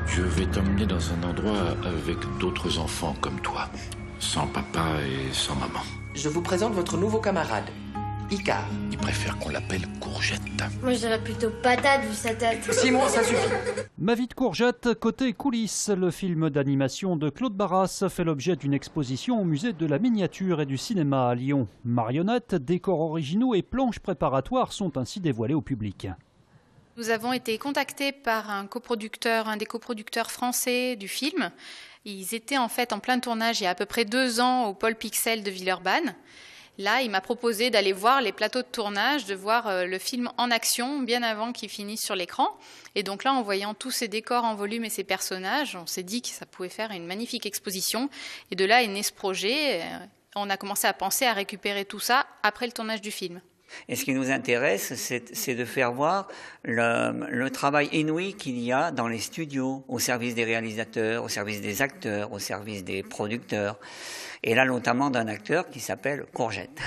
Je vais t'emmener dans un endroit avec d'autres enfants comme toi. Sans papa et sans maman. Je vous présente votre nouveau camarade, Icar. Il préfère qu'on l'appelle Courgette. Moi je dirais plutôt patate vu sa tête. Simon, ça suffit. Ma vie de courgette, côté coulisses, le film d'animation de Claude Barras fait l'objet d'une exposition au musée de la miniature et du cinéma à Lyon. Marionnettes, décors originaux et planches préparatoires sont ainsi dévoilés au public. Nous avons été contactés par un des coproducteurs français du film. Ils étaient en fait en plein tournage il y a à peu près 2 ans au Pôle Pixel de Villeurbanne. Là, il m'a proposé d'aller voir les plateaux de tournage, de voir le film en action bien avant qu'il finisse sur l'écran. Et donc là, en voyant tous ces décors en volume et ces personnages, on s'est dit que ça pouvait faire une magnifique exposition. Et de là est né ce projet. On a commencé à penser à récupérer tout ça après le tournage du film. Et ce qui nous intéresse, c'est de faire voir le travail inouï qu'il y a dans les studios, au service des réalisateurs, au service des acteurs, au service des producteurs. Et là, notamment d'un acteur qui s'appelle Courgette,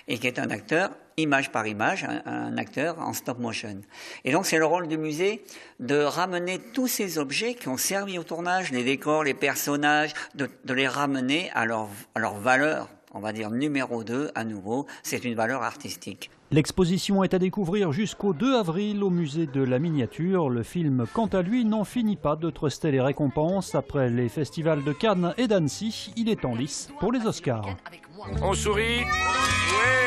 et qui est un acteur image par image, un acteur en stop motion. Et donc, c'est le rôle du musée de ramener tous ces objets qui ont servi au tournage, les décors, les personnages, de les ramener à leur valeur. On va dire numéro 2, à nouveau, c'est une valeur artistique. L'exposition est à découvrir jusqu'au 2 avril au musée de la miniature. Le film, quant à lui, n'en finit pas de truster les récompenses. Après les festivals de Cannes et d'Annecy, il est en lice pour les Oscars. On sourit. Ouais.